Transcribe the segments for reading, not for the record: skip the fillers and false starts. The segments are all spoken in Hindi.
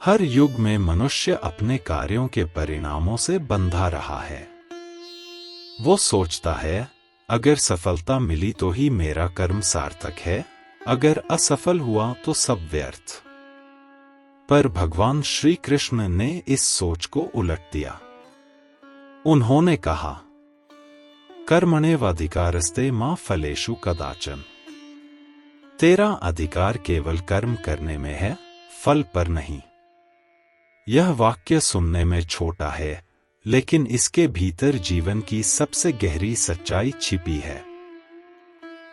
हर युग में मनुष्य अपने कार्यों के परिणामों से बंधा रहा है। वो सोचता है, अगर सफलता मिली तो ही मेरा कर्म सार्थक है, अगर असफल हुआ तो सब व्यर्थ। पर भगवान श्री कृष्ण ने इस सोच को उलट दिया। उन्होंने कहा, कर्मण्येवाधिकारस्ते मा फलेषु कदाचन। तेरा अधिकार केवल कर्म करने में है, फल पर नहीं। यह वाक्य सुनने में छोटा है, लेकिन इसके भीतर जीवन की सबसे गहरी सच्चाई छिपी है।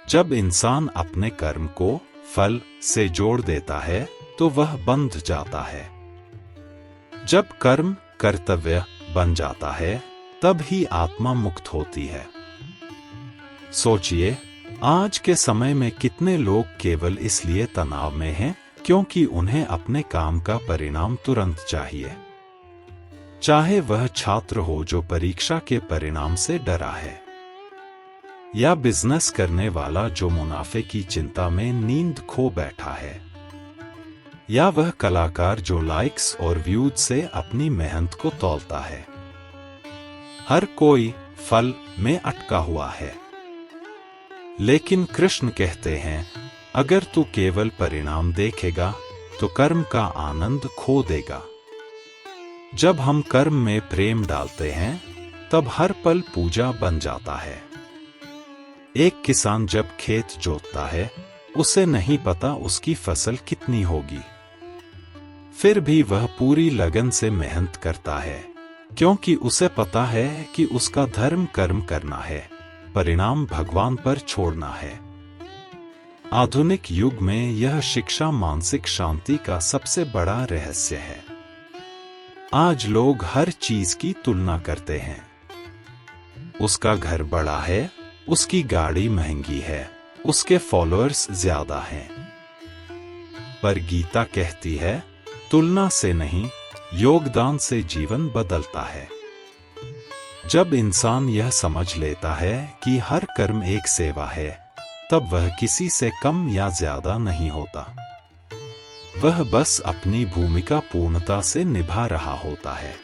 जब इंसान अपने कर्म को फल से जोड़ देता है तो वह बंध जाता है। जब कर्म कर्तव्य बन जाता है तब ही आत्मा मुक्त होती है। सोचिए, आज के समय में कितने लोग केवल इसलिए तनाव में हैं क्योंकि उन्हें अपने काम का परिणाम तुरंत चाहिए। चाहे वह छात्र हो जो परीक्षा के परिणाम से डरा है, या बिजनेस करने वाला जो मुनाफे की चिंता में नींद खो बैठा है, या वह कलाकार जो लाइक्स और व्यूज से अपनी मेहनत को तौलता है। हर कोई फल में अटका हुआ है। लेकिन कृष्ण कहते हैं, अगर तू केवल परिणाम देखेगा तो कर्म का आनंद खो देगा। जब हम कर्म में प्रेम डालते हैं तब हर पल पूजा बन जाता है। एक किसान जब खेत जोतता है, उसे नहीं पता उसकी फसल कितनी होगी। फिर भी वह पूरी लगन से मेहनत करता है, क्योंकि उसे पता है कि उसका धर्म कर्म करना है, परिणाम भगवान पर छोड़ना है। आधुनिक युग में यह शिक्षा मानसिक शांति का सबसे बड़ा रहस्य है। आज लोग हर चीज की तुलना करते हैं। उसका घर बड़ा है, उसकी गाड़ी महंगी है, उसके फॉलोअर्स ज्यादा हैं। पर गीता कहती है, तुलना से नहीं, योगदान से जीवन बदलता है। जब इंसान यह समझ लेता है कि हर कर्म एक सेवा है, तब वह किसी से कम या ज्यादा नहीं होता। वह बस अपनी भूमिका पूर्णता से निभा रहा होता है।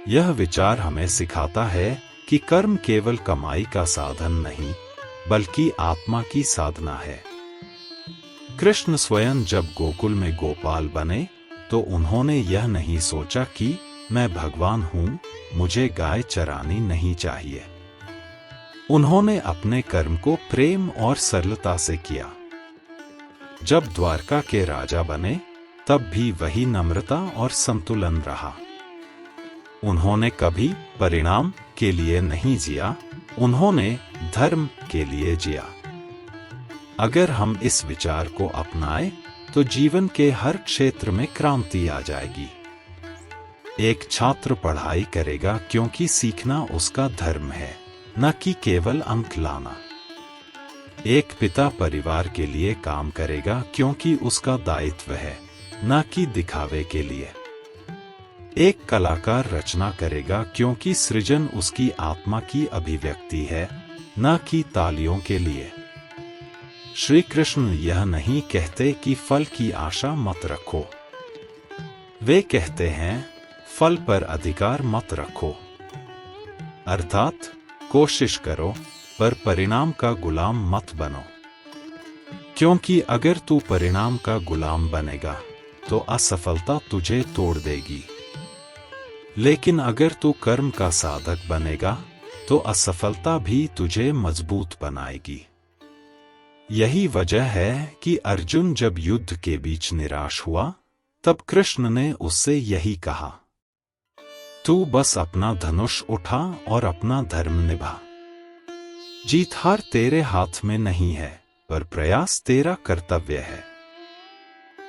यह विचार हमें सिखाता है कि कर्म केवल कमाई का साधन नहीं, बल्कि आत्मा की साधना है। कृष्ण स्वयं जब गोकुल में गोपाल बने तो उन्होंने यह नहीं सोचा कि मैं भगवान हूं, मुझे गाय चरानी नहीं चाहिए। उन्होंने अपने कर्म को प्रेम और सरलता से किया। जब द्वारका के राजा बने तब भी वही नम्रता और संतुलन रहा। उन्होंने कभी परिणाम के लिए नहीं जिया, उन्होंने धर्म के लिए जिया। अगर हम इस विचार को अपनाएं तो जीवन के हर क्षेत्र में क्रांति आ जाएगी। एक छात्र पढ़ाई करेगा क्योंकि सीखना उसका धर्म है, न कि केवल अंक लाना। एक पिता परिवार के लिए काम करेगा क्योंकि उसका दायित्व है, न कि दिखावे के लिए। एक कलाकार रचना करेगा क्योंकि सृजन उसकी आत्मा की अभिव्यक्ति है, न कि तालियों के लिए। श्री कृष्ण यह नहीं कहते कि फल की आशा मत रखो। वे कहते हैं, फल पर अधिकार मत रखो। अर्थात कोशिश करो, पर परिणाम का गुलाम मत बनो। क्योंकि अगर तू परिणाम का गुलाम बनेगा तो असफलता तुझे तोड़ देगी। लेकिन अगर तू कर्म का साधक बनेगा तो असफलता भी तुझे मजबूत बनाएगी। यही वजह है कि अर्जुन जब युद्ध के बीच निराश हुआ तब कृष्ण ने उससे यही कहा, तू बस अपना धनुष उठा और अपना धर्म निभा। जीत हार तेरे हाथ में नहीं है, पर प्रयास तेरा कर्तव्य है।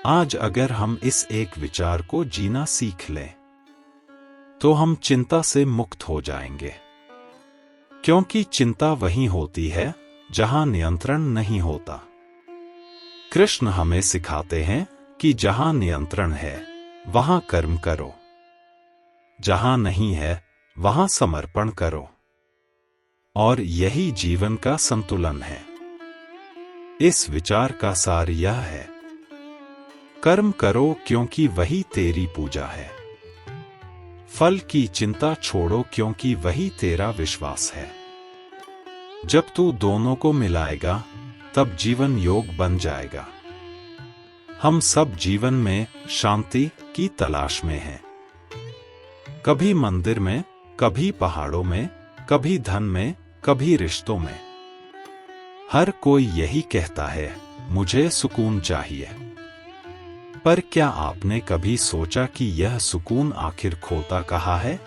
आज अगर हम इस एक विचार को जीना सीख लें तो हम चिंता से मुक्त हो जाएंगे। क्योंकि चिंता वहीं होती है जहां नियंत्रण नहीं होता। कृष्ण हमें सिखाते हैं कि जहां नियंत्रण है वहां कर्म करो, जहां नहीं है वहां समर्पण करो। और यही जीवन का संतुलन है। इस विचार का सार यह है, कर्म करो क्योंकि वही तेरी पूजा है। फल की चिंता छोड़ो क्योंकि वही तेरा विश्वास है। जब तू दोनों को मिलाएगा तब जीवन योग बन जाएगा। हम सब जीवन में शांति की तलाश में हैं। कभी मंदिर में, कभी पहाड़ों में, कभी धन में, कभी रिश्तों में। हर कोई यही कहता है, मुझे सुकून चाहिए। पर क्या आपने कभी सोचा कि यह सुकून आखिर खोता कहाँ है?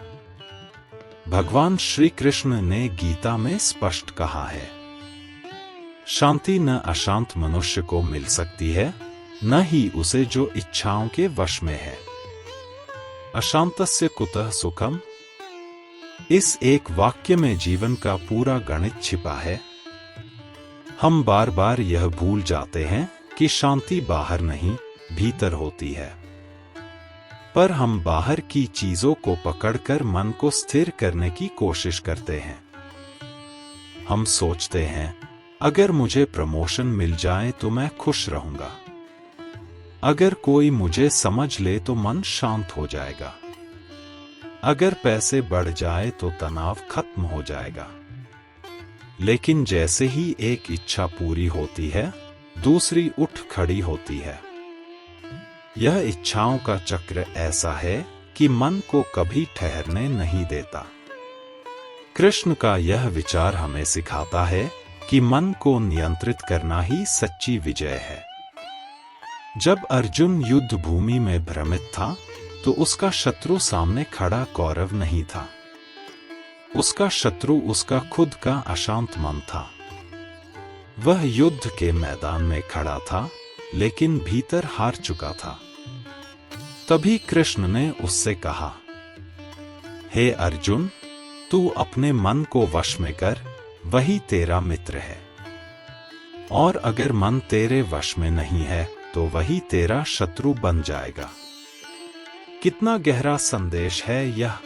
भगवान श्री कृष्ण ने गीता में स्पष्ट कहा है, शांति न अशांत मनुष्य को मिल सकती है, न ही उसे जो इच्छाओं के वश में है। अशांतस्य कुतः सुखम। इस एक वाक्य में जीवन का पूरा गणित छिपा है। हम बार बार यह भूल जाते हैं कि शांति बाहर नहीं, भीतर होती है। पर हम बाहर की चीजों को पकड़कर मन को स्थिर करने की कोशिश करते हैं। हम सोचते हैं, अगर मुझे प्रमोशन मिल जाए तो मैं खुश रहूंगा। अगर कोई मुझे समझ ले तो मन शांत हो जाएगा। अगर पैसे बढ़ जाए तो तनाव खत्म हो जाएगा। लेकिन जैसे ही एक इच्छा पूरी होती है, दूसरी उठ खड़ी होती है। यह इच्छाओं का चक्र ऐसा है कि मन को कभी ठहरने नहीं देता। कृष्ण का यह विचार हमें सिखाता है कि मन को नियंत्रित करना ही सच्ची विजय है। जब अर्जुन युद्ध भूमि में भ्रमित था, तो उसका शत्रु सामने खड़ा कौरव नहीं था। उसका शत्रु उसका खुद का अशांत मन था। वह युद्ध के मैदान में खड़ा था, लेकिन भीतर हार चुका था। तभी कृष्ण ने उससे कहा, हे अर्जुन, तू अपने मन को वश में कर, वही तेरा मित्र है। और अगर मन तेरे वश में नहीं है, तो वही तेरा शत्रु बन जाएगा। कितना गहरा संदेश है यह।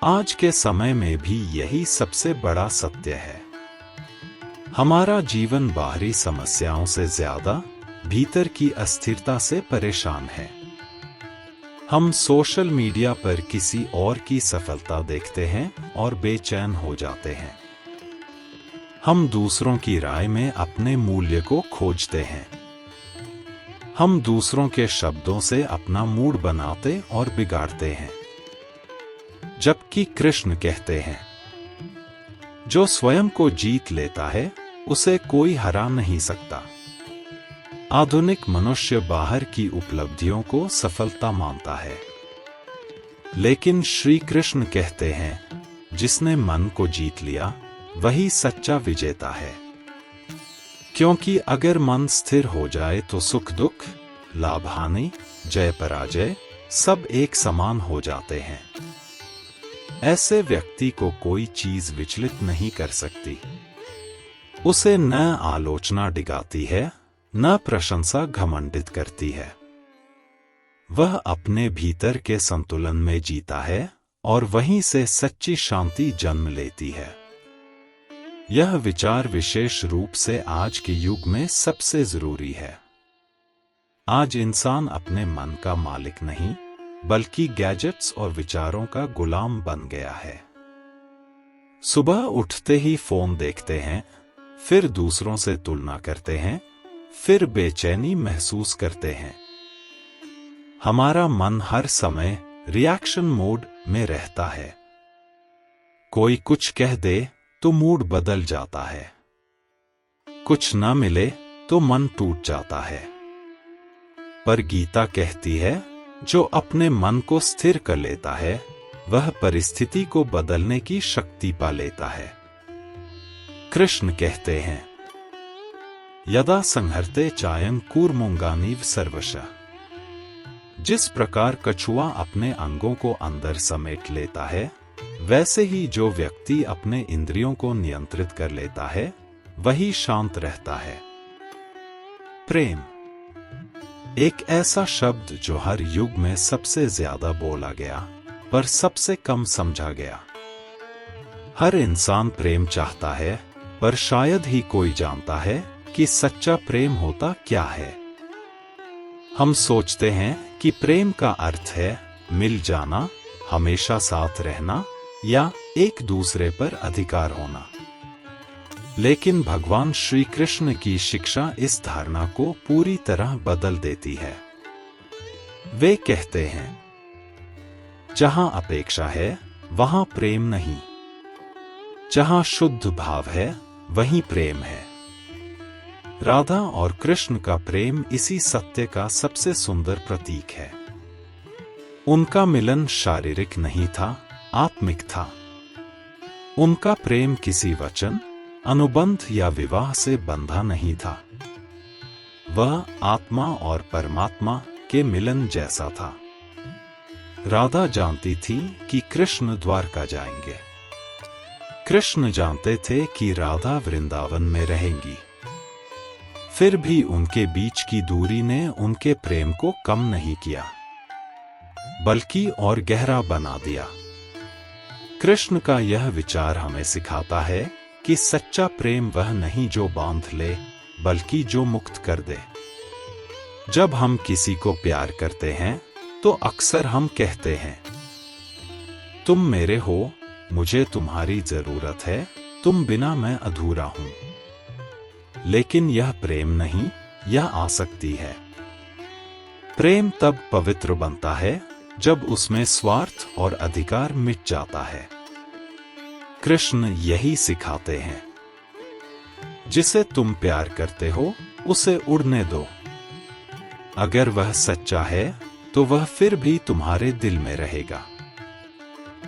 आज के समय में भी यही सबसे बड़ा सत्य है। हमारा जीवन बाहरी समस्याओं से ज्यादा भीतर की अस्थिरता से परेशान है। हम सोशल मीडिया पर किसी और की सफलता देखते हैं और बेचैन हो जाते हैं। हम दूसरों की राय में अपने मूल्य को खोजते हैं। हम दूसरों के शब्दों से अपना मूड बनाते और बिगाड़ते हैं। जबकि कृष्ण कहते हैं, जो स्वयं को जीत लेता है, उसे कोई हरा नहीं सकता। आधुनिक मनुष्य बाहर की उपलब्धियों को सफलता मानता है। लेकिन श्री कृष्ण कहते हैं, जिसने मन को जीत लिया, वही सच्चा विजेता है। क्योंकि अगर मन स्थिर हो जाए तो सुख दुख, लाभ हानि, जय पराजय सब एक समान हो जाते हैं। ऐसे व्यक्ति को कोई चीज विचलित नहीं कर सकती। उसे न आलोचना डिगाती है, न प्रशंसा घमंडित करती है। वह अपने भीतर के संतुलन में जीता है और वहीं से सच्ची शांति जन्म लेती है। यह विचार विशेष रूप से आज के युग में सबसे जरूरी है। आज इंसान अपने मन का मालिक नहीं, बल्कि गैजेट्स और विचारों का गुलाम बन गया है। सुबह उठते ही फोन देखते हैं, फिर दूसरों से तुलना करते हैं, फिर बेचैनी महसूस करते हैं। हमारा मन हर समय रिएक्शन मोड में रहता है। कोई कुछ कह दे तो मूड बदल जाता है। कुछ न मिले तो मन टूट जाता है। पर गीता कहती है, जो अपने मन को स्थिर कर लेता है, वह परिस्थिति को बदलने की शक्ति पा लेता है। कृष्ण कहते हैं, यदा संहरते चायं कूर्मुंगानीव सर्वशः। जिस प्रकार कछुआ अपने अंगों को अंदर समेट लेता है, वैसे ही जो व्यक्ति अपने इंद्रियों को नियंत्रित कर लेता है, वही शांत रहता है। प्रेम एक ऐसा शब्द जो हर युग में सबसे ज्यादा बोला गया, पर सबसे कम समझा गया। हर इंसान प्रेम चाहता है, पर शायद ही कोई जानता है कि सच्चा प्रेम होता क्या है। हम सोचते हैं कि प्रेम का अर्थ है मिल जाना, हमेशा साथ रहना या एक दूसरे पर अधिकार होना। लेकिन भगवान श्री कृष्ण की शिक्षा इस धारणा को पूरी तरह बदल देती है। वे कहते हैं, जहां अपेक्षा है वहां प्रेम नहीं, जहां शुद्ध भाव है वहीं प्रेम है। राधा और कृष्ण का प्रेम इसी सत्य का सबसे सुंदर प्रतीक है। उनका मिलन शारीरिक नहीं था, आत्मिक था। उनका प्रेम किसी वचन, अनुबंध या विवाह से बंधा नहीं था। वह आत्मा और परमात्मा के मिलन जैसा था। राधा जानती थी कि कृष्ण द्वारका जाएंगे। कृष्ण जानते थे कि राधा वृंदावन में रहेंगी। फिर भी उनके बीच की दूरी ने उनके प्रेम को कम नहीं किया, बल्कि और गहरा बना दिया। कृष्ण का यह विचार हमें सिखाता है कि सच्चा प्रेम वह नहीं जो बांध ले, बल्कि जो मुक्त कर दे। जब हम किसी को प्यार करते हैं तो अक्सर हम कहते हैं, तुम मेरे हो, मुझे तुम्हारी जरूरत है, तुम बिना मैं अधूरा हूं। लेकिन यह प्रेम नहीं, यह आसक्ति है। प्रेम तब पवित्र बनता है जब उसमें स्वार्थ और अधिकार मिट जाता है। कृष्ण यही सिखाते हैं, जिसे तुम प्यार करते हो उसे उड़ने दो। अगर वह सच्चा है तो वह फिर भी तुम्हारे दिल में रहेगा।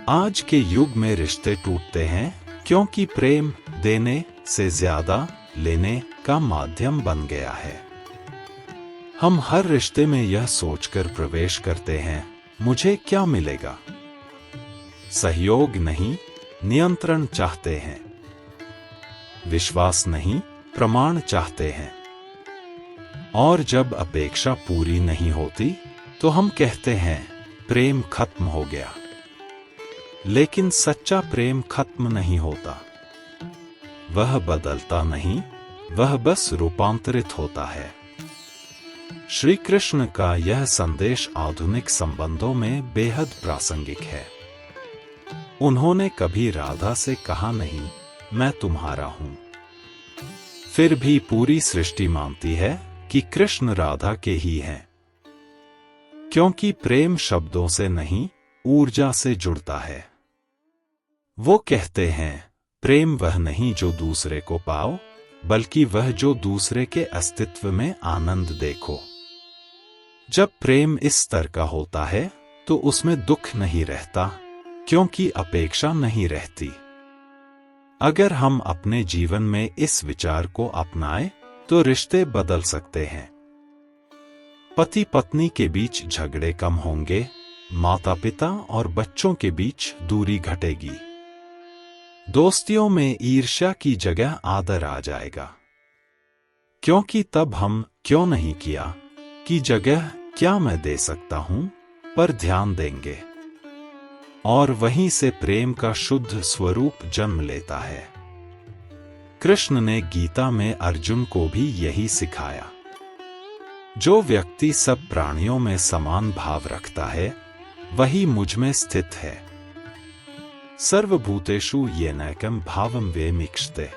आज के युग में रिश्ते टूटते हैं क्योंकि प्रेम देने से ज्यादा लेने का माध्यम बन गया है। हम हर रिश्ते में यह सोचकर प्रवेश करते हैं, मुझे क्या मिलेगा। सहयोग नहीं, नियंत्रण चाहते हैं। विश्वास नहीं, प्रमाण चाहते हैं। और जब अपेक्षा पूरी नहीं होती तो हम कहते हैं प्रेम खत्म हो गया। लेकिन सच्चा प्रेम खत्म नहीं होता। वह बदलता नहीं, वह बस रूपांतरित होता है। श्री कृष्ण का यह संदेश आधुनिक संबंधों में बेहद प्रासंगिक है। उन्होंने कभी राधा से कहा नहीं, मैं तुम्हारा हूं। फिर भी पूरी सृष्टि मानती है कि कृष्ण राधा के ही हैं। क्योंकि प्रेम शब्दों से नहीं, ऊर्जा से जुड़ता है। वो कहते हैं, प्रेम वह नहीं जो दूसरे को पाओ, बल्कि वह जो दूसरे के अस्तित्व में आनंद देखो। जब प्रेम इस स्तर का होता है तो उसमें दुख नहीं रहता, क्योंकि अपेक्षा नहीं रहती। अगर हम अपने जीवन में इस विचार को अपनाएं तो रिश्ते बदल सकते हैं। पति पत्नी के बीच झगड़े कम होंगे, माता पिता और बच्चों के बीच दूरी घटेगी। दोस्तियों में ईर्ष्या की जगह आदर आ जाएगा। क्योंकि तब हम क्यों नहीं किया की जगह क्या मैं दे सकता हूं पर ध्यान देंगे। और वहीं से प्रेम का शुद्ध स्वरूप जन्म लेता है। कृष्ण ने गीता में अर्जुन को भी यही सिखाया। जो व्यक्ति सब प्राणियों में समान भाव रखता है वही मुझ में स्थित है। सर्वभूतेषु येनैकं भावं वेमीक्षते।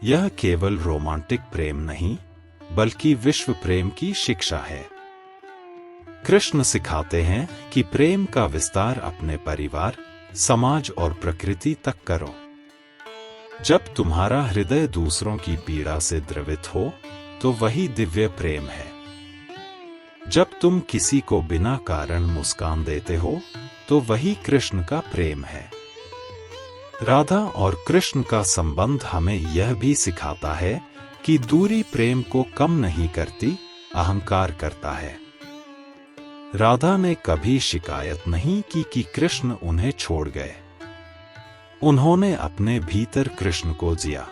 यह केवल रोमांटिक प्रेम नहीं, बल्कि विश्व प्रेम की शिक्षा है। कृष्ण सिखाते हैं कि प्रेम का विस्तार अपने परिवार, समाज और प्रकृति तक करो। जब तुम्हारा हृदय दूसरों की पीड़ा से द्रवित हो तो वही दिव्य प्रेम है। जब तुम किसी को बिना कारण मुस्कान देते हो तो वही कृष्ण का प्रेम है। राधा और कृष्ण का संबंध हमें यह भी सिखाता है कि दूरी प्रेम को कम नहीं करती, अहंकार करता है। राधा ने कभी शिकायत नहीं की कि कृष्ण उन्हें छोड़ गए। उन्होंने अपने भीतर कृष्ण को जिया।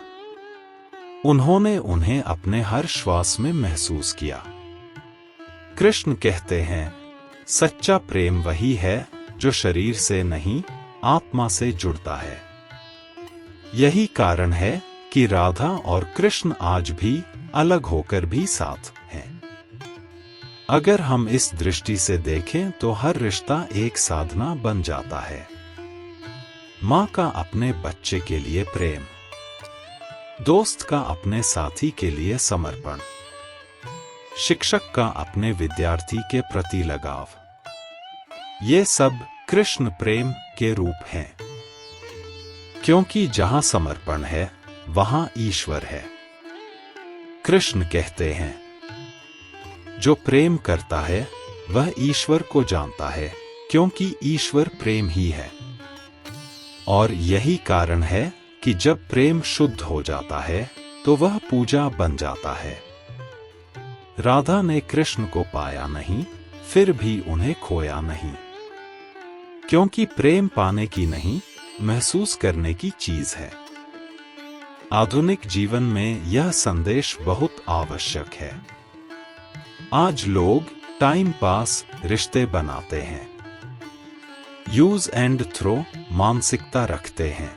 उन्होंने उन्हें अपने हर श्वास में महसूस किया। कृष्ण कहते हैं, सच्चा प्रेम वही है जो शरीर से नहीं, आत्मा से जुड़ता है। यही कारण है कि राधा और कृष्ण आज भी अलग होकर भी साथ हैं। अगर हम इस दृष्टि से देखें तो हर रिश्ता एक साधना बन जाता है। माँ का अपने बच्चे के लिए प्रेम, दोस्त का अपने साथी के लिए समर्पण, शिक्षक का अपने विद्यार्थी के प्रति लगाव, ये सब कृष्ण प्रेम के रूप हैं। क्योंकि जहां समर्पण है वहां ईश्वर है। कृष्ण कहते हैं, जो प्रेम करता है वह ईश्वर को जानता है, क्योंकि ईश्वर प्रेम ही है। और यही कारण है कि जब प्रेम शुद्ध हो जाता है तो वह पूजा बन जाता है। राधा ने कृष्ण को पाया नहीं, फिर भी उन्हें खोया नहीं, क्योंकि प्रेम पाने की नहीं, महसूस करने की चीज है। आधुनिक जीवन में यह संदेश बहुत आवश्यक है। आज लोग टाइम पास रिश्ते बनाते हैं, यूज एंड थ्रो मानसिकता रखते हैं।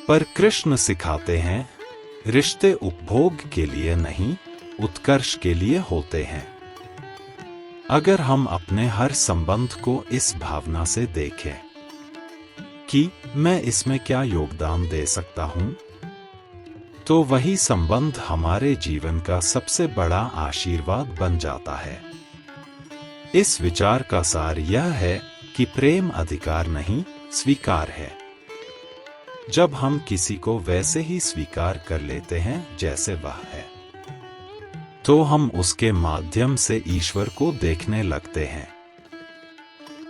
पर कृष्ण सिखाते हैं, रिश्ते उपभोग के लिए नहीं, उत्कर्ष के लिए होते हैं। अगर हम अपने हर संबंध को इस भावना से देखें कि मैं इसमें क्या योगदान दे सकता हूं, तो वही संबंध हमारे जीवन का सबसे बड़ा आशीर्वाद बन जाता है। इस विचार का सार यह है कि प्रेम अधिकार नहीं, स्वीकार है। जब हम किसी को वैसे ही स्वीकार कर लेते हैं जैसे वह है, तो हम उसके माध्यम से ईश्वर को देखने लगते हैं।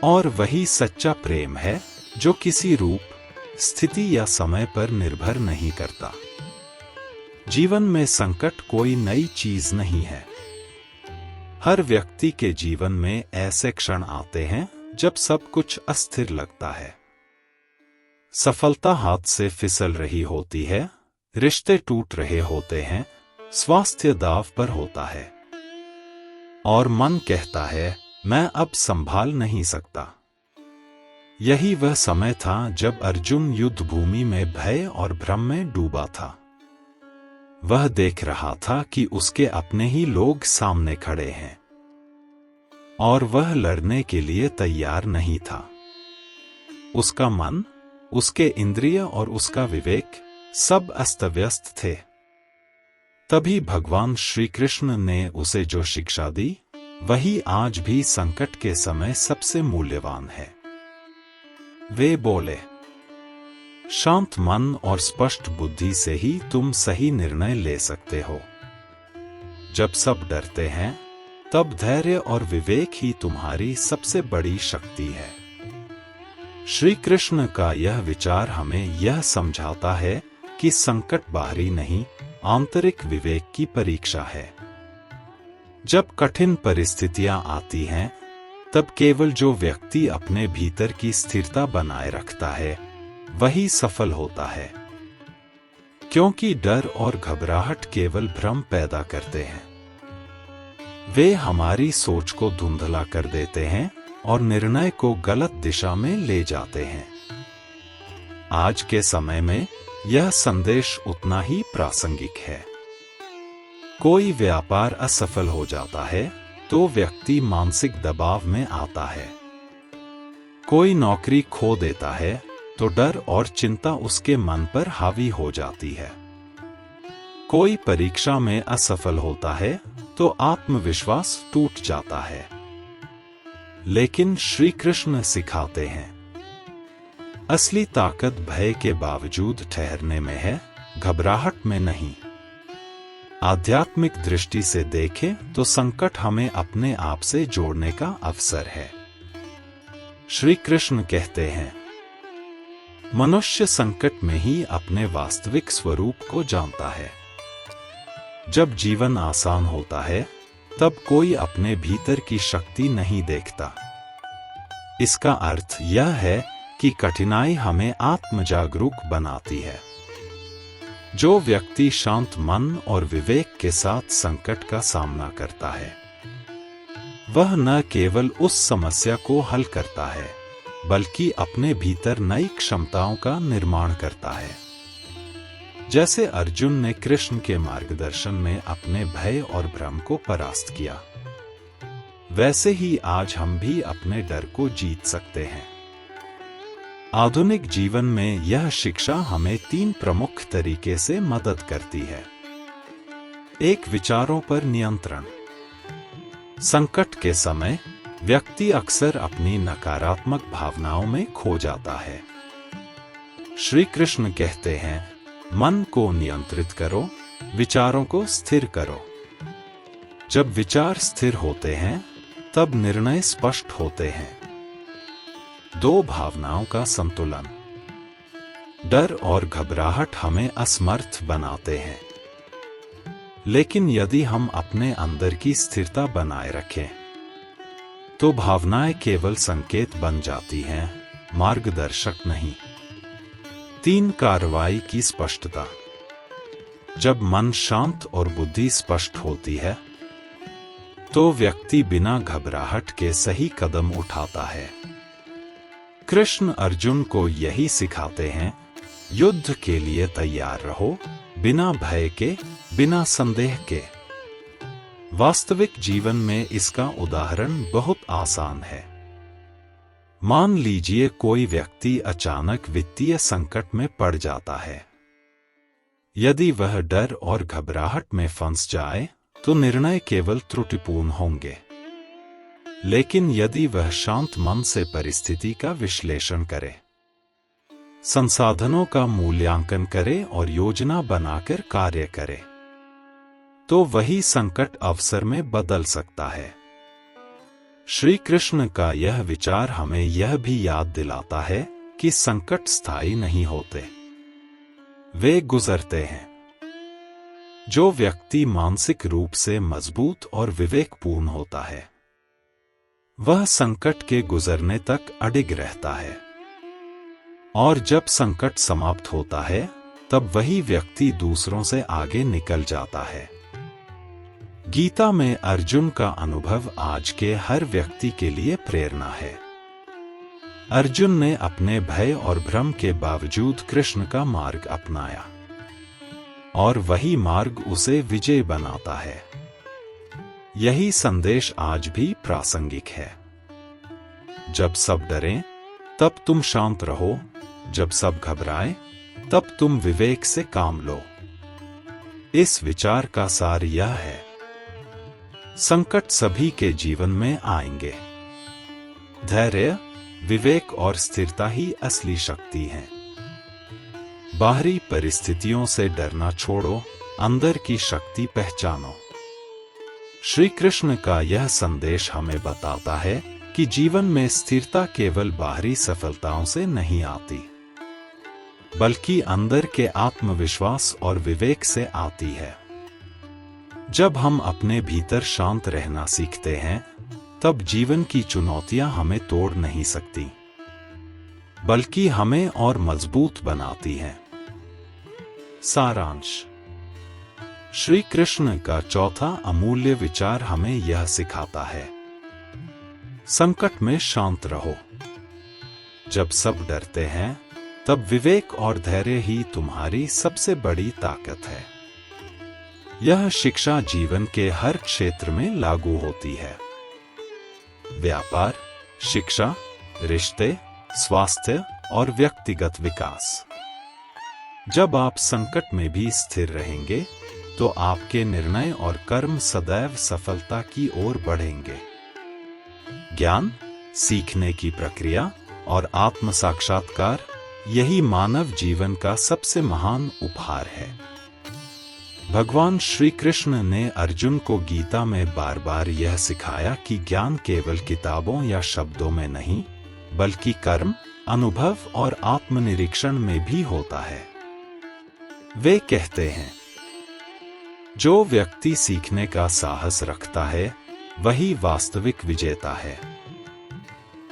और वही सच्चा प्रेम है जो किसी रूप, स्थिति या समय पर निर्भर नहीं करता। जीवन में संकट कोई नई चीज नहीं है। हर व्यक्ति के जीवन में ऐसे क्षण आते हैं जब सब कुछ अस्थिर लगता है। सफलता हाथ से फिसल रही होती है, रिश्ते टूट रहे होते हैं, स्वास्थ्य दांव पर होता है, और मन कहता है मैं अब संभाल नहीं सकता। यही वह समय था जब अर्जुन युद्ध भूमि में भय और भ्रम में डूबा था। वह देख रहा था कि उसके अपने ही लोग सामने खड़े हैं, और वह लड़ने के लिए तैयार नहीं था। उसका मन, उसके इंद्रिय और उसका विवेक सब अस्त व्यस्त थे। तभी भगवान श्री कृष्ण ने उसे जो शिक्षा दी, वही आज भी संकट के समय सबसे मूल्यवान है। वे बोले, शांत मन और स्पष्ट बुद्धि से ही तुम सही निर्णय ले सकते हो। जब सब डरते हैं, तब धैर्य और विवेक ही तुम्हारी सबसे बड़ी शक्ति है। श्री कृष्ण का यह विचार हमें यह समझाता है कि संकट बाहरी नहीं, आंतरिक विवेक की परीक्षा है। जब कठिन परिस्थितियां आती हैं, तब केवल जो व्यक्ति अपने भीतर की स्थिरता बनाए रखता है, वही सफल होता है। क्योंकि डर और घबराहट केवल भ्रम पैदा करते हैं। वे हमारी सोच को धुंधला कर देते हैं और निर्णय को गलत दिशा में ले जाते हैं। आज के समय में यह संदेश उतना ही प्रासंगिक है। कोई व्यापार असफल हो जाता है तो व्यक्ति मानसिक दबाव में आता है। कोई नौकरी खो देता है तो डर और चिंता उसके मन पर हावी हो जाती है। कोई परीक्षा में असफल होता है तो आत्मविश्वास टूट जाता है। लेकिन श्री कृष्ण सिखाते हैं, असली ताकत भय के बावजूद ठहरने में है, घबराहट में नहीं। आध्यात्मिक दृष्टि से देखें तो संकट हमें अपने आप से जोड़ने का अवसर है। श्री कृष्ण कहते हैं, मनुष्य संकट में ही अपने वास्तविक स्वरूप को जानता है। जब जीवन आसान होता है, तब कोई अपने भीतर की शक्ति नहीं देखता। इसका अर्थ यह है कि कठिनाई हमें आत्मजागरूक बनाती है। जो व्यक्ति शांत मन और विवेक के साथ संकट का सामना करता है, वह न केवल उस समस्या को हल करता है, बल्कि अपने भीतर नई क्षमताओं का निर्माण करता है। जैसे अर्जुन ने कृष्ण के मार्गदर्शन में अपने भय और भ्रम को परास्त किया, वैसे ही आज हम भी अपने डर को जीत सकते हैं। आधुनिक जीवन में यह शिक्षा हमें 3 प्रमुख तरीके से मदद करती है। 1. विचारों पर नियंत्रण। संकट के समय व्यक्ति अक्सर अपनी नकारात्मक भावनाओं में खो जाता है। श्री कृष्ण कहते हैं, मन को नियंत्रित करो, विचारों को स्थिर करो। जब विचार स्थिर होते हैं तब निर्णय स्पष्ट होते हैं। 2. भावनाओं का संतुलन। डर और घबराहट हमें असमर्थ बनाते हैं, लेकिन यदि हम अपने अंदर की स्थिरता बनाए रखें तो भावनाएं केवल संकेत बन जाती हैं, मार्गदर्शक नहीं। 3. कार्रवाई की स्पष्टता। जब मन शांत और बुद्धि स्पष्ट होती है तो व्यक्ति बिना घबराहट के सही कदम उठाता है। कृष्ण अर्जुन को यही सिखाते हैं, युद्ध के लिए तैयार रहो, बिना भय के, बिना संदेह के। वास्तविक जीवन में इसका उदाहरण बहुत आसान है। मान लीजिए कोई व्यक्ति अचानक वित्तीय संकट में पड़ जाता है। यदि वह डर और घबराहट में फंस जाए तो निर्णय केवल त्रुटिपूर्ण होंगे। लेकिन यदि वह शांत मन से परिस्थिति का विश्लेषण करे, संसाधनों का मूल्यांकन करे और योजना बनाकर कार्य करे, तो वही संकट अवसर में बदल सकता है। श्री कृष्ण का यह विचार हमें यह भी याद दिलाता है कि संकट स्थायी नहीं होते, वे गुजरते हैं। जो व्यक्ति मानसिक रूप से मजबूत और विवेकपूर्ण होता है वह संकट के गुजरने तक अडिग रहता है, और जब संकट समाप्त होता है तब वही व्यक्ति दूसरों से आगे निकल जाता है। गीता में अर्जुन का अनुभव आज के हर व्यक्ति के लिए प्रेरणा है। अर्जुन ने अपने भय और भ्रम के बावजूद कृष्ण का मार्ग अपनाया, और वही मार्ग उसे विजय बनाता है। यही संदेश आज भी प्रासंगिक है। जब सब डरें तब तुम शांत रहो, जब सब घबराएं तब तुम विवेक से काम लो। इस विचार का सार यह है, संकट सभी के जीवन में आएंगे। धैर्य, विवेक और स्थिरता ही असली शक्ति है। बाहरी परिस्थितियों से डरना छोड़ो, अंदर की शक्ति पहचानो। श्री कृष्ण का यह संदेश हमें बताता है कि जीवन में स्थिरता केवल बाहरी सफलताओं से नहीं आती, बल्कि अंदर के आत्मविश्वास और विवेक से आती है। जब हम अपने भीतर शांत रहना सीखते हैं, तब जीवन की चुनौतियां हमें तोड़ नहीं सकती, बल्कि हमें और मजबूत बनाती हैं। सारांश। श्री कृष्ण का चौथा अमूल्य विचार हमें यह सिखाता है, संकट में शांत रहो। जब सब डरते हैं तब विवेक और धैर्य ही तुम्हारी सबसे बड़ी ताकत है। यह शिक्षा जीवन के हर क्षेत्र में लागू होती है। व्यापार, शिक्षा, रिश्ते, स्वास्थ्य और व्यक्तिगत विकास। जब आप संकट में भी स्थिर रहेंगे तो आपके निर्णय और कर्म सदैव सफलता की ओर बढ़ेंगे। ज्ञान, सीखने की प्रक्रिया और आत्म साक्षात्कार, यही मानव जीवन का सबसे महान उपहार है। भगवान श्री कृष्ण ने अर्जुन को गीता में बार बार यह सिखाया कि ज्ञान केवल किताबों या शब्दों में नहीं, बल्कि कर्म, अनुभव और आत्मनिरीक्षण में भी होता है। वे कहते हैं, जो व्यक्ति सीखने का साहस रखता है वही वास्तविक विजेता है।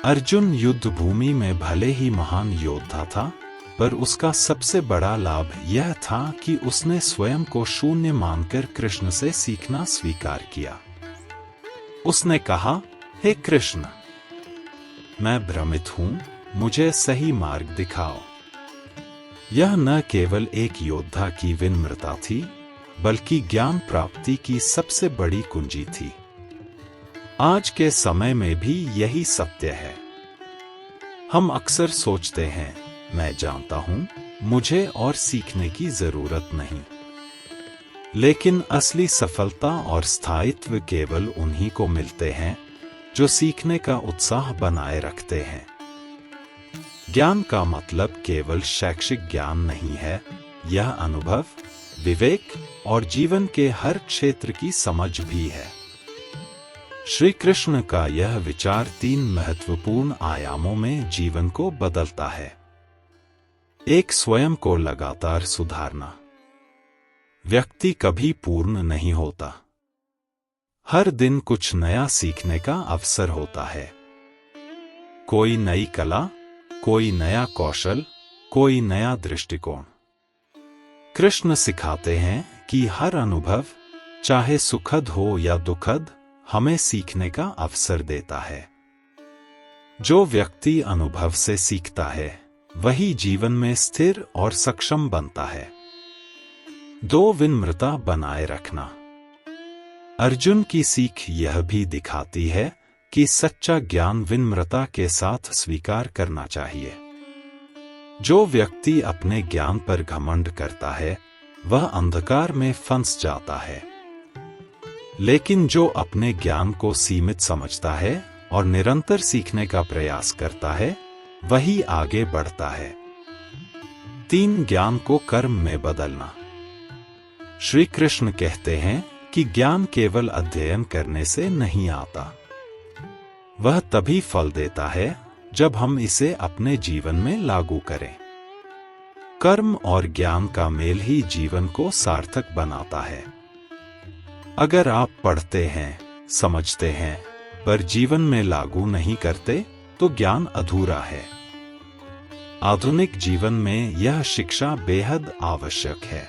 अर्जुन युद्ध भूमि में भले ही महान योद्धा था, पर उसका सबसे बड़ा लाभ यह था कि उसने स्वयं को शून्य मानकर कृष्ण से सीखना स्वीकार किया। उसने कहा, हे कृष्ण, मैं भ्रमित हूं, मुझे सही मार्ग दिखाओ। यह न केवल एक योद्धा की विनम्रता थी, बल्कि ज्ञान प्राप्ति की सबसे बड़ी कुंजी थी। आज के समय में भी यही सत्य है। हम अक्सर सोचते हैं, मैं जानता हूं, मुझे और सीखने की जरूरत नहीं। लेकिन असली सफलता और स्थायित्व केवल उन्हीं को मिलते हैं जो सीखने का उत्साह बनाए रखते हैं। ज्ञान का मतलब केवल शैक्षिक ज्ञान नहीं है, यह अनुभव, विवेक और जीवन के हर क्षेत्र की समझ भी है। श्री कृष्ण का यह विचार 3 महत्वपूर्ण आयामों में जीवन को बदलता है। 1. स्वयं को लगातार सुधारना। व्यक्ति कभी पूर्ण नहीं होता। हर दिन कुछ नया सीखने का अवसर होता है। कोई नई कला, कोई नया कौशल, कोई नया दृष्टिकोण। कृष्ण सिखाते हैं कि हर अनुभव, चाहे सुखद हो या दुखद, हमें सीखने का अवसर देता है। जो व्यक्ति अनुभव से सीखता है, वही जीवन में स्थिर और सक्षम बनता है। 2. विनम्रता बनाए रखना। अर्जुन की सीख यह भी दिखाती है कि सच्चा ज्ञान विनम्रता के साथ स्वीकार करना चाहिए। जो व्यक्ति अपने ज्ञान पर घमंड करता है, वह अंधकार में फंस जाता है। लेकिन जो अपने ज्ञान को सीमित समझता है और निरंतर सीखने का प्रयास करता है, वही आगे बढ़ता है। 3. ज्ञान को कर्म में बदलना। श्री कृष्ण कहते हैं कि ज्ञान केवल अध्ययन करने से नहीं आता। वह तभी फल देता है जब हम इसे अपने जीवन में लागू करें। कर्म और ज्ञान का मेल ही जीवन को सार्थक बनाता है। अगर आप पढ़ते हैं, समझते हैं, पर जीवन में लागू नहीं करते, तो ज्ञान अधूरा है। आधुनिक जीवन में यह शिक्षा बेहद आवश्यक है।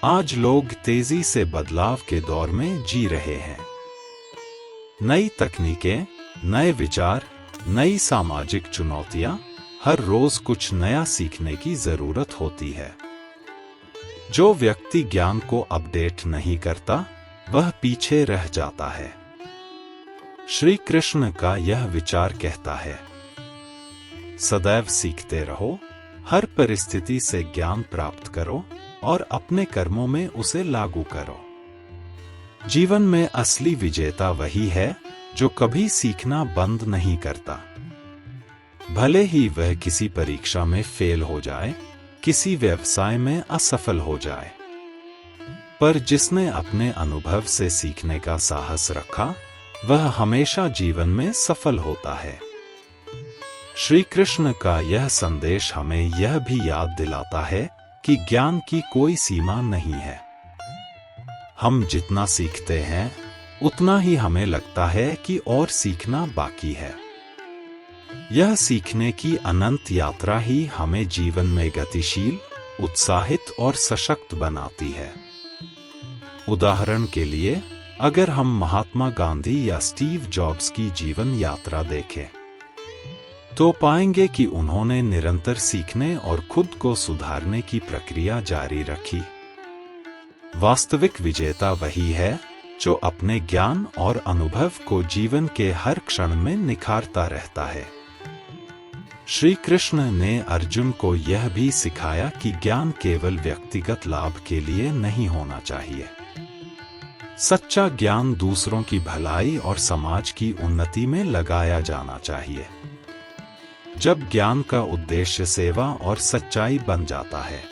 आज लोग तेजी से बदलाव के दौर में जी रहे हैं। नई तकनीकें, नए विचार, नई सामाजिक चुनौतियां, हर रोज कुछ नया सीखने की जरूरत होती है। जो व्यक्ति ज्ञान को अपडेट नहीं करता, वह पीछे रह जाता है। श्री कृष्ण का यह विचार कहता है, सदैव सीखते रहो, हर परिस्थिति से ज्ञान प्राप्त करो और अपने कर्मों में उसे लागू करो। जीवन में असली विजेता वही है जो कभी सीखना बंद नहीं करता। भले ही वह किसी परीक्षा में फेल हो जाए, किसी व्यवसाय में असफल हो जाए, पर जिसने अपने अनुभव से सीखने का साहस रखा, वह हमेशा जीवन में सफल होता है। श्री कृष्ण का यह संदेश हमें यह भी याद दिलाता है कि ज्ञान की कोई सीमा नहीं है। हम जितना सीखते हैं, उतना ही हमें लगता है कि और सीखना बाकी है। यह सीखने की अनंत यात्रा ही हमें जीवन में गतिशील, उत्साहित और सशक्त बनाती है। उदाहरण के लिए, अगर हम महात्मा गांधी या स्टीव जॉब्स की जीवन यात्रा देखें, तो पाएंगे कि उन्होंने निरंतर सीखने और खुद को सुधारने की प्रक्रिया जारी रखी। वास्तविक विजेता वही है जो अपने ज्ञान और अनुभव को जीवन के हर क्षण में निखारता रहता है। श्री कृष्ण ने अर्जुन को यह भी सिखाया कि ज्ञान केवल व्यक्तिगत लाभ के लिए नहीं होना चाहिए। सच्चा ज्ञान दूसरों की भलाई और समाज की उन्नति में लगाया जाना चाहिए। जब ज्ञान का उद्देश्य सेवा और सच्चाई बन जाता है,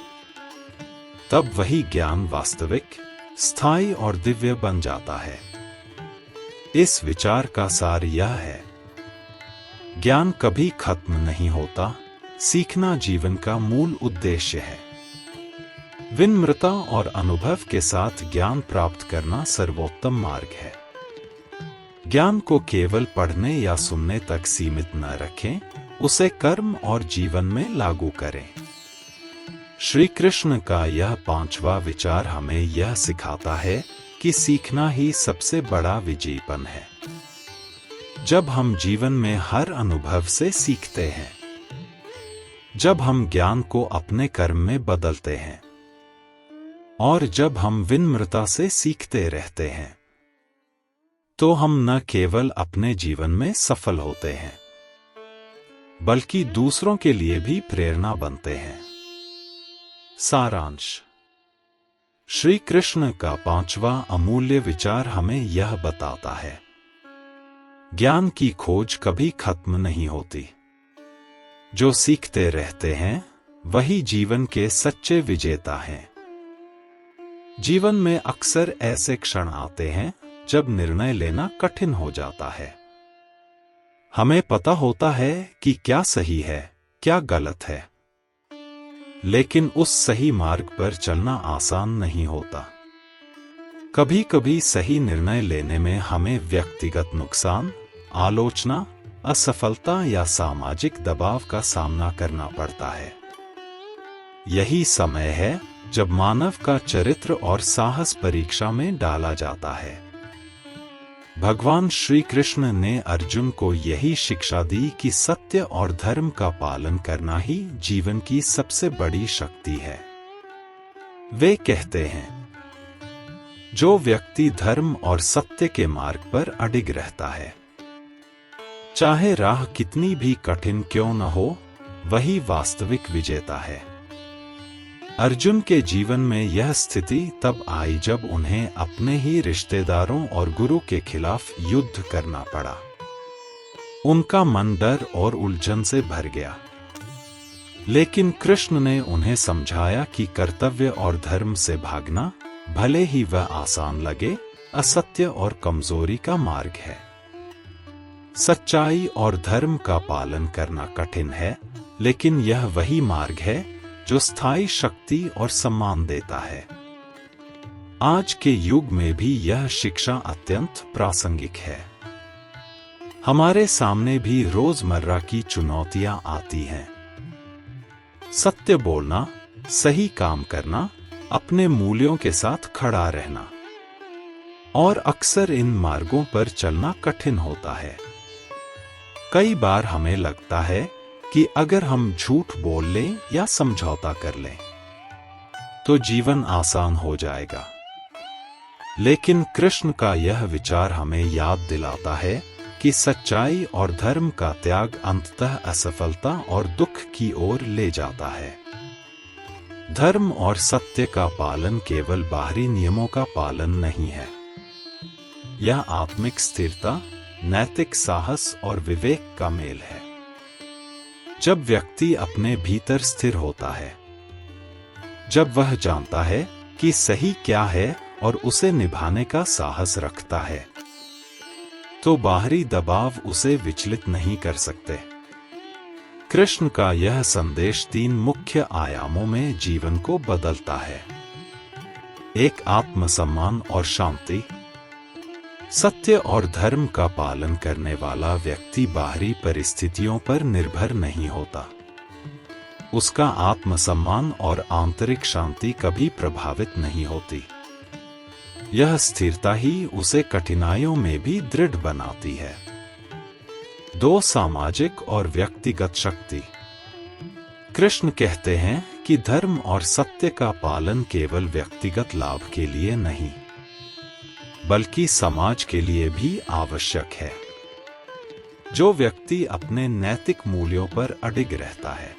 तब वही ज्ञान वास्तविक, स्थायी और दिव्य बन जाता है। इस विचार का सार यह है, ज्ञान कभी खत्म नहीं होता, सीखना जीवन का मूल उद्देश्य है। विनम्रता और अनुभव के साथ ज्ञान प्राप्त करना सर्वोत्तम मार्ग है। ज्ञान को केवल पढ़ने या सुनने तक सीमित न रखें, उसे कर्म और जीवन में लागू करें। श्री कृष्ण का यह 5वां विचार हमें यह सिखाता है कि सीखना ही सबसे बड़ा विजयीपन है। जब हम जीवन में हर अनुभव से सीखते हैं, जब हम ज्ञान को अपने कर्म में बदलते हैं, और जब हम विनम्रता से सीखते रहते हैं, तो हम न केवल अपने जीवन में सफल होते हैं बल्कि दूसरों के लिए भी प्रेरणा बनते हैं। सारांश। श्री कृष्ण का 5वां अमूल्य विचार हमें यह बताता है, ज्ञान की खोज कभी खत्म नहीं होती। जो सीखते रहते हैं वही जीवन के सच्चे विजेता हैं। जीवन में अक्सर ऐसे क्षण आते हैं जब निर्णय लेना कठिन हो जाता है। हमें पता होता है कि क्या सही है, क्या गलत है, लेकिन उस सही मार्ग पर चलना आसान नहीं होता। कभी कभी सही निर्णय लेने में हमें व्यक्तिगत नुकसान, आलोचना, असफलता या सामाजिक दबाव का सामना करना पड़ता है। यही समय है जब मानव का चरित्र और साहस परीक्षा में डाला जाता है। भगवान श्री कृष्ण ने अर्जुन को यही शिक्षा दी कि सत्य और धर्म का पालन करना ही जीवन की सबसे बड़ी शक्ति है। वे कहते हैं, जो व्यक्ति धर्म और सत्य के मार्ग पर अडिग रहता है, चाहे राह कितनी भी कठिन क्यों न हो, वही वास्तविक विजेता है। अर्जुन के जीवन में यह स्थिति तब आई जब उन्हें अपने ही रिश्तेदारों और गुरु के खिलाफ युद्ध करना पड़ा। उनका मन डर और उलझन से भर गया, लेकिन कृष्ण ने उन्हें समझाया कि कर्तव्य और धर्म से भागना, भले ही वह आसान लगे, असत्य और कमजोरी का मार्ग है। सच्चाई और धर्म का पालन करना कठिन है, लेकिन यह वही मार्ग है जो स्थायी शक्ति और सम्मान देता है। आज के युग में भी यह शिक्षा अत्यंत प्रासंगिक है। हमारे सामने भी रोजमर्रा की चुनौतियां आती हैं। सत्य बोलना, सही काम करना, अपने मूल्यों के साथ खड़ा रहना, और अक्सर इन मार्गों पर चलना कठिन होता है। कई बार हमें लगता है कि अगर हम झूठ बोल लें या समझौता कर लें तो जीवन आसान हो जाएगा। लेकिन कृष्ण का यह विचार हमें याद दिलाता है कि सच्चाई और धर्म का त्याग अंततः असफलता और दुख की ओर ले जाता है। धर्म और सत्य का पालन केवल बाहरी नियमों का पालन नहीं है। यह आत्मिक स्थिरता, नैतिक साहस और विवेक का मेल है। जब व्यक्ति अपने भीतर स्थिर होता है, जब वह जानता है कि सही क्या है और उसे निभाने का साहस रखता है, तो बाहरी दबाव उसे विचलित नहीं कर सकते। कृष्ण का यह संदेश 3 मुख्य आयामों में जीवन को बदलता है। एक, आत्मसम्मान और शांति। सत्य और धर्म का पालन करने वाला व्यक्ति बाहरी परिस्थितियों पर निर्भर नहीं होता। उसका आत्मसम्मान और आंतरिक शांति कभी प्रभावित नहीं होती। यह स्थिरता ही उसे कठिनाइयों में भी दृढ़ बनाती है। 2, सामाजिक और व्यक्तिगत शक्ति। कृष्ण कहते हैं कि धर्म और सत्य का पालन केवल व्यक्तिगत लाभ के लिए नहीं, बल्कि समाज के लिए भी आवश्यक है। जो व्यक्ति अपने नैतिक मूल्यों पर अडिग रहता है,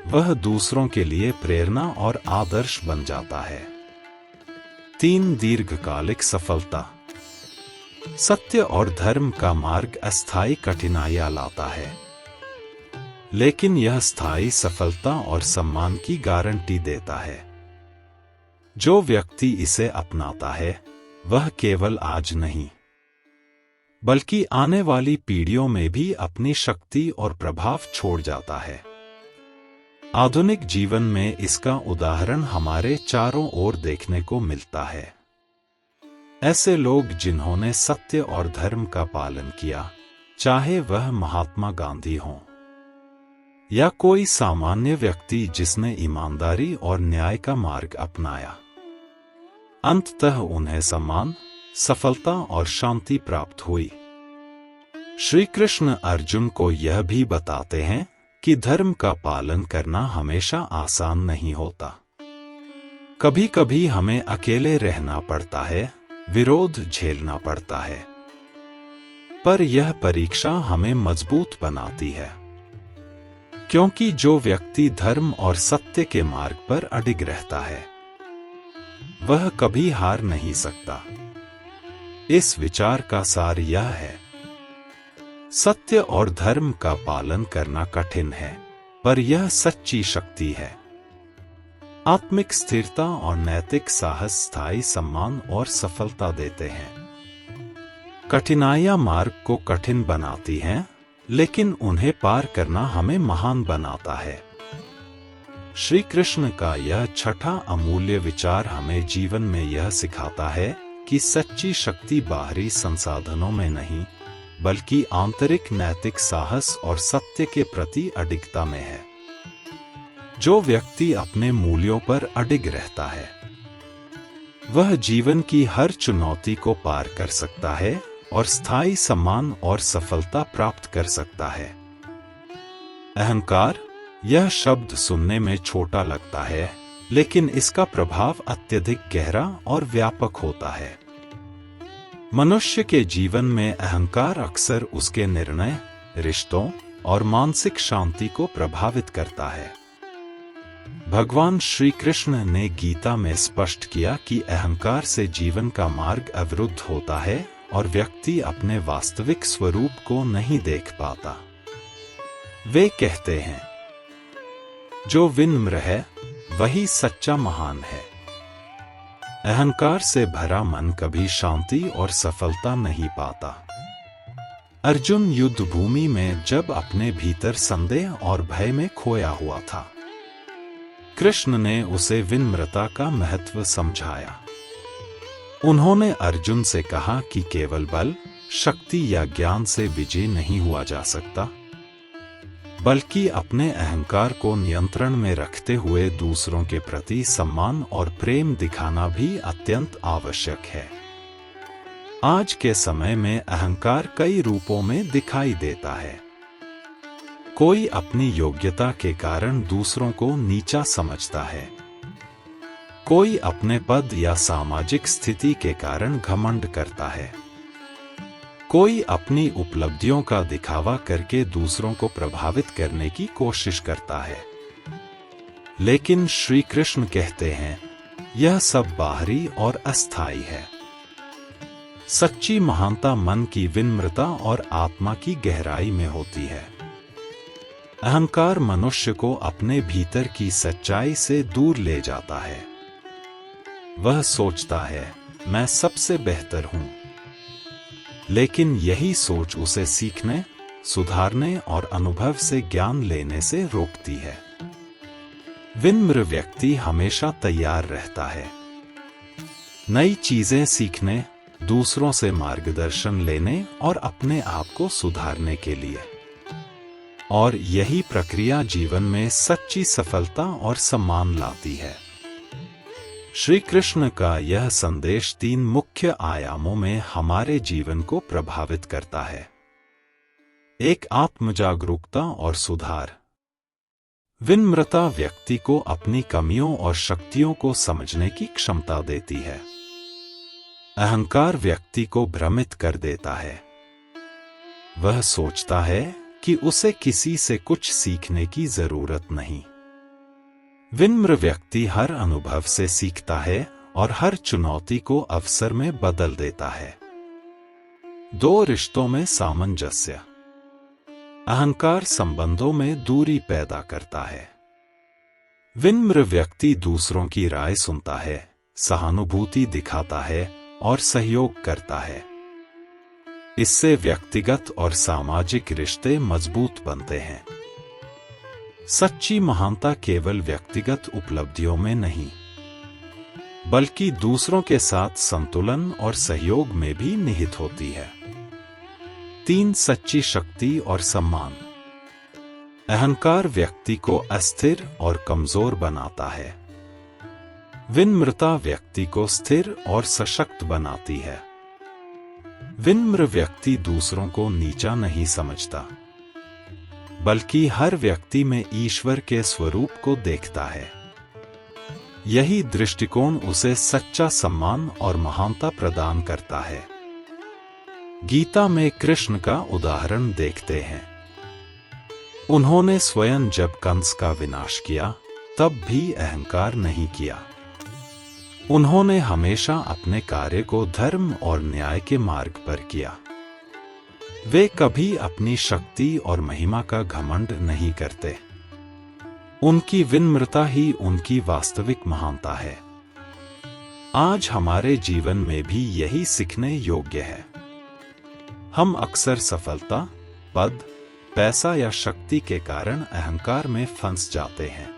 वह दूसरों के लिए प्रेरणा और आदर्श बन जाता है। 3, दीर्घकालिक सफलता। सत्य और धर्म का मार्ग अस्थायी कठिनाइयां लाता है, लेकिन यह स्थायी सफलता और सम्मान की गारंटी देता है। जो व्यक्ति इसे अपनाता है, वह केवल आज नहीं, बल्कि आने वाली पीढ़ियों में भी अपनी शक्ति और प्रभाव छोड़ जाता है। आधुनिक जीवन में इसका उदाहरण हमारे चारों ओर देखने को मिलता है। ऐसे लोग जिन्होंने सत्य और धर्म का पालन किया, चाहे वह महात्मा गांधी हों या कोई सामान्य व्यक्ति जिसने ईमानदारी और न्याय का मार्ग अपनाया, अंततः उन्हें सम्मान, सफलता और शांति प्राप्त हुई। श्री कृष्ण अर्जुन को यह भी बताते हैं कि धर्म का पालन करना हमेशा आसान नहीं होता। कभी कभी हमें अकेले रहना पड़ता है, विरोध झेलना पड़ता है, पर यह परीक्षा हमें मजबूत बनाती है, क्योंकि जो व्यक्ति धर्म और सत्य के मार्ग पर अडिग रहता है वह कभी हार नहीं सकता। इस विचार का सार यह है, सत्य और धर्म का पालन करना कठिन है, पर यह सच्ची शक्ति है। आत्मिक स्थिरता और नैतिक साहस स्थायी सम्मान और सफलता देते हैं। कठिनाइयां मार्ग को कठिन बनाती हैं, लेकिन उन्हें पार करना हमें महान बनाता है। श्री कृष्ण का यह छठा अमूल्य विचार हमें जीवन में यह सिखाता है कि सच्ची शक्ति बाहरी संसाधनों में नहीं, बल्कि आंतरिक नैतिक साहस और सत्य के प्रति अडिगता में है। जो व्यक्ति अपने मूल्यों पर अडिग रहता है वह जीवन की हर चुनौती को पार कर सकता है और स्थायी सम्मान और सफलता प्राप्त कर सकता है। अहंकार, यह शब्द सुनने में छोटा लगता है, लेकिन इसका प्रभाव अत्यधिक गहरा और व्यापक होता है। मनुष्य के जीवन में अहंकार अक्सर उसके निर्णय, रिश्तों और मानसिक शांति को प्रभावित करता है। भगवान श्री कृष्ण ने गीता में स्पष्ट किया कि अहंकार से जीवन का मार्ग अवरुद्ध होता है और व्यक्ति अपने वास्तविक स्वरूप को नहीं देख पाता। वे कहते हैं, जो विनम्र है वही सच्चा महान है। अहंकार से भरा मन कभी शांति और सफलता नहीं पाता। अर्जुन युद्ध भूमि में जब अपने भीतर संदेह और भय में खोया हुआ था, कृष्ण ने उसे विनम्रता का महत्व समझाया। उन्होंने अर्जुन से कहा कि केवल बल, शक्ति या ज्ञान से विजय नहीं हुआ जा सकता, बल्कि अपने अहंकार को नियंत्रण में रखते हुए दूसरों के प्रति सम्मान और प्रेम दिखाना भी अत्यंत आवश्यक है। आज के समय में अहंकार कई रूपों में दिखाई देता है। कोई अपनी योग्यता के कारण दूसरों को नीचा समझता है। कोई अपने पद या सामाजिक स्थिति के कारण घमंड करता है। कोई अपनी उपलब्धियों का दिखावा करके दूसरों को प्रभावित करने की कोशिश करता है। लेकिन श्री कृष्ण कहते हैं, यह सब बाहरी और अस्थायी है। सच्ची महानता मन की विनम्रता और आत्मा की गहराई में होती है। अहंकार मनुष्य को अपने भीतर की सच्चाई से दूर ले जाता है। वह सोचता है, मैं सबसे बेहतर हूं। लेकिन यही सोच उसे सीखने, सुधारने और अनुभव से ज्ञान लेने से रोकती है। विनम्र व्यक्ति हमेशा तैयार रहता है नई चीजें सीखने, दूसरों से मार्गदर्शन लेने और अपने आप को सुधारने के लिए। और यही प्रक्रिया जीवन में सच्ची सफलता और सम्मान लाती है। श्री कृष्ण का यह संदेश 3 मुख्य आयामों में हमारे जीवन को प्रभावित करता है। 1, आत्मजागरूकता और सुधार। विनम्रता व्यक्ति को अपनी कमियों और शक्तियों को समझने की क्षमता देती है। अहंकार व्यक्ति को भ्रमित कर देता है। वह सोचता है कि उसे किसी से कुछ सीखने की जरूरत नहीं। विनम्र व्यक्ति हर अनुभव से सीखता है और हर चुनौती को अवसर में बदल देता है। 2, रिश्तों में सामंजस्य। अहंकार संबंधों में दूरी पैदा करता है। विनम्र व्यक्ति दूसरों की राय सुनता है, सहानुभूति दिखाता है और सहयोग करता है। इससे व्यक्तिगत और सामाजिक रिश्ते मजबूत बनते हैं। सच्ची महानता केवल व्यक्तिगत उपलब्धियों में नहीं, बल्कि दूसरों के साथ संतुलन और सहयोग में भी निहित होती है। 3, सच्ची शक्ति और सम्मान। अहंकार व्यक्ति को अस्थिर और कमजोर बनाता है। विनम्रता व्यक्ति को स्थिर और सशक्त बनाती है। विनम्र व्यक्ति दूसरों को नीचा नहीं समझता, बल्कि हर व्यक्ति में ईश्वर के स्वरूप को देखता है। यही दृष्टिकोण उसे सच्चा सम्मान और महानता प्रदान करता है। गीता में कृष्ण का उदाहरण देखते हैं। उन्होंने स्वयं जब कंस का विनाश किया तब भी अहंकार नहीं किया। उन्होंने हमेशा अपने कार्य को धर्म और न्याय के मार्ग पर किया। वे कभी अपनी शक्ति और महिमा का घमंड नहीं करते। उनकी विनम्रता ही उनकी वास्तविक महानता है। आज हमारे जीवन में भी यही सीखने योग्य है। हम अक्सर सफलता, पद, पैसा या शक्ति के कारण अहंकार में फंस जाते हैं।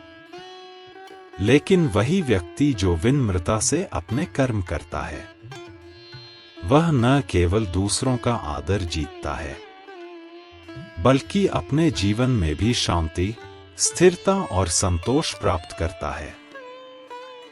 लेकिन वही व्यक्ति जो विनम्रता से अपने कर्म करता है, वह न केवल दूसरों का आदर जीतता है, बल्कि अपने जीवन में भी शांति, स्थिरता और संतोष प्राप्त करता है।